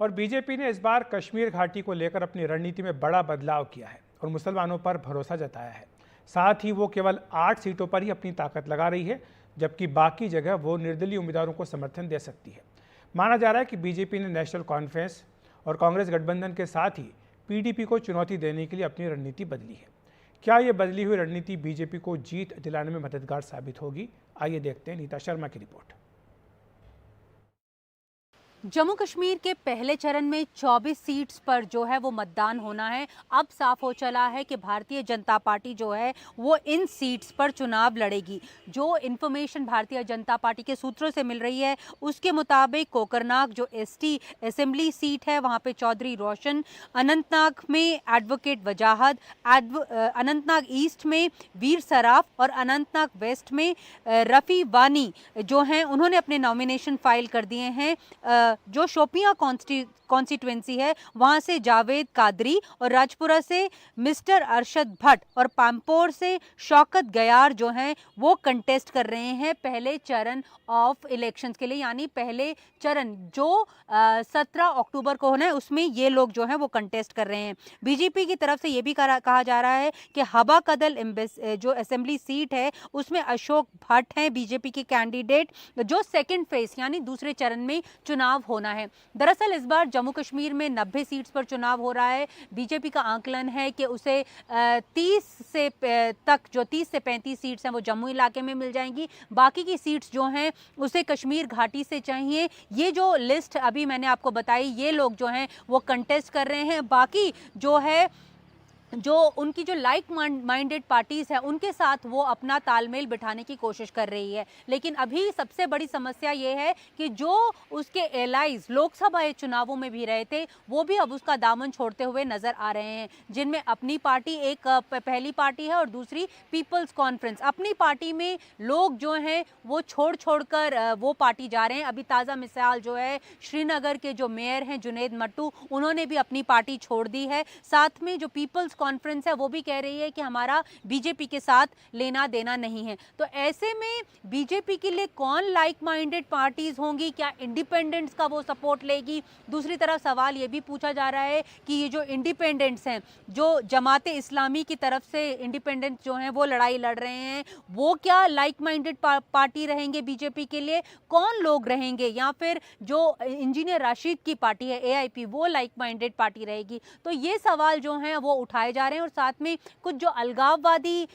और बीजेपी ने इस बार कश्मीर घाटी को लेकर अपनी रणनीति में बड़ा बदलाव किया है और मुसलमानों पर भरोसा जताया है। साथ ही वो केवल 8 सीटों पर ही अपनी ताकत लगा रही है, जबकि बाकी जगह वो निर्दलीय उम्मीदवारों को समर्थन दे सकती है। माना जा रहा है कि बीजेपी ने नेशनल कॉन्फ्रेंस और कांग्रेस गठबंधन के साथ ही पीडीपी को चुनौती देने के लिए अपनी रणनीति बदली है। क्या ये बदली हुई रणनीति बीजेपी को जीत दिलाने में मददगार साबित होगी? आइए देखते हैं नीता शर्मा की रिपोर्ट। जम्मू कश्मीर के पहले चरण में 24 सीट्स पर जो है वो मतदान होना है। अब साफ हो चला है कि भारतीय जनता पार्टी जो है वो इन सीट्स पर चुनाव लड़ेगी। जो इन्फॉर्मेशन भारतीय जनता पार्टी के सूत्रों से मिल रही है उसके मुताबिक कोकरनाग जो एसटी असेंबली सीट है वहाँ पे चौधरी रोशन, अनंतनाग में एडवोकेट वजाहत, अनंतनाग ईस्ट में वीर सराफ और अनंतनाग वेस्ट में रफ़ी वानी जो हैं उन्होंने अपने नॉमिनेशन फाइल कर दिए हैं। जो शोपियां कॉन्स्टिट्यूएंसी है वहां से जावेद कादरी और राजपुरा से मिस्टर अरशद भट्ट और पामपोर से शौकत गयार जो हैं वो कंटेस्ट कर रहे हैं पहले चरण ऑफ इलेक्शंस के लिए, यानी पहले चरण जो 17 अक्टूबर को होना है उसमें ये लोग जो हैं वो कंटेस्ट कर रहे हैं। बीजेपी की तरफ से ये भी कहा जा रहा है कि हबा कदल जो असेंबली सीट है उसमें अशोक भट्ट हैं बीजेपी के कैंडिडेट, जो सेकेंड फेज यानी दूसरे चरण में चुनाव होना है। दरअसल इस बार जम्मू कश्मीर में 90 सीट्स पर चुनाव हो रहा है। बीजेपी का आंकलन है कि उसे 30 से 35 सीट्स हैं वो जम्मू इलाके में मिल जाएंगी, बाकी की सीट्स जो हैं उसे कश्मीर घाटी से चाहिए। ये जो लिस्ट अभी मैंने आपको बताई ये लोग जो हैं वो कंटेस्ट कर रहे हैं। बाकी जो है जो उनकी जो लाइक माइंडेड पार्टीज़ हैं उनके साथ वो अपना तालमेल बिठाने की कोशिश कर रही है। लेकिन अभी सबसे बड़ी समस्या ये है कि जो उसके एलाइज लोकसभा चुनावों में भी रहे थे वो भी अब उसका दामन छोड़ते हुए नजर आ रहे हैं, जिनमें अपनी पार्टी एक पहली पार्टी है और दूसरी पीपल्स कॉन्फ्रेंस। अपनी पार्टी में लोग जो हैं वो छोड़ कर वो पार्टी जा रहे हैं। अभी ताज़ा मिसाल जो है श्रीनगर के जो मेयर हैं जुनेद मट्टू, उन्होंने भी अपनी पार्टी छोड़ दी है। साथ में जो पीपल्स कॉन्फ्रेंस है वो भी कह रही है कि हमारा बीजेपी के साथ लेना देना नहीं है। तो ऐसे में बीजेपी के लिए कौन लाइक माइंडेड पार्टीज होंगी? क्या इंडिपेंडेंट्स का वो सपोर्ट लेगी? दूसरी तरफ सवाल ये भी पूछा जा रहा है कि ये जो इंडिपेंडेंट्स हैं, जो जमाते इस्लामी की तरफ से इंडिपेंडेंट्स जो हैं वो लड़ाई लड़ रहे हैं, वो क्या लाइक माइंडेड पार्टी रहेंगे बीजेपी के लिए? कौन लोग रहेंगे? या फिर जो इंजीनियर राशिद की पार्टी है एआईपी वो लाइक माइंडेड पार्टी रहेगी? तो ये सवाल जो हैं वो उठाए जा रहे हैं। और साथ में कुछ जो अलगाववादी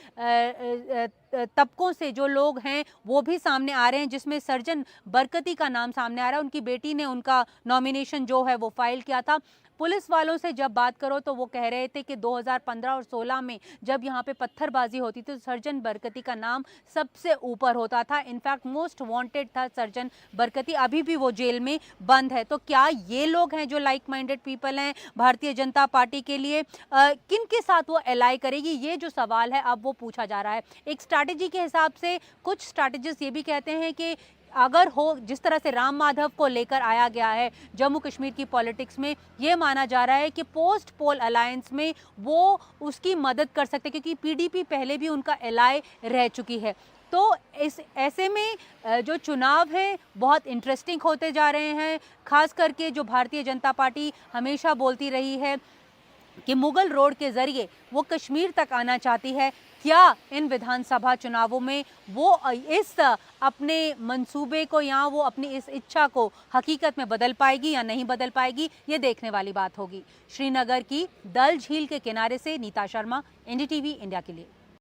तबकों से जो लोग हैं वो भी सामने आ रहे हैं, जिसमें सर्जन बरकती का नाम सामने आ रहा है। उनकी बेटी ने उनका नॉमिनेशन जो है वो फाइल किया था। पुलिस वालों से जब बात करो तो वो कह रहे थे कि 2015 और 16 में जब यहाँ पे पत्थरबाजी होती थी तो सर्जन बरकती का नाम सबसे ऊपर होता था। इनफैक्ट मोस्ट वांटेड था सर्जन बरकती, अभी भी वो जेल में बंद है। तो क्या ये लोग हैं जो लाइक माइंडेड पीपल हैं भारतीय जनता पार्टी के लिए? किन के साथ वो एलाई करेगी, ये जो सवाल है अब वो पूछा जा रहा है। एक स्ट्रैटेजी के हिसाब से कुछ स्ट्रैटेजिस्ट ये भी कहते हैं कि अगर हो जिस तरह से राम माधव को लेकर आया गया है जम्मू कश्मीर की पॉलिटिक्स में, ये माना जा रहा है कि पोस्ट पोल अलायंस में वो उसकी मदद कर सकते, क्योंकि पीडीपी पहले भी उनका एलाई रह चुकी है। तो इस ऐसे में जो चुनाव हैं बहुत इंटरेस्टिंग होते जा रहे हैं। खास करके जो भारतीय जनता पार्टी हमेशा बोलती रही है कि मुगल रोड के जरिए वो कश्मीर तक आना चाहती है, क्या इन विधानसभा चुनावों में वो इस अपने मंसूबे को या वो अपनी इस इच्छा को हकीकत में बदल पाएगी या नहीं बदल पाएगी, ये देखने वाली बात होगी। श्रीनगर की डल झील के किनारे से नीता शर्मा, एनडीटीवी इंडिया के लिए।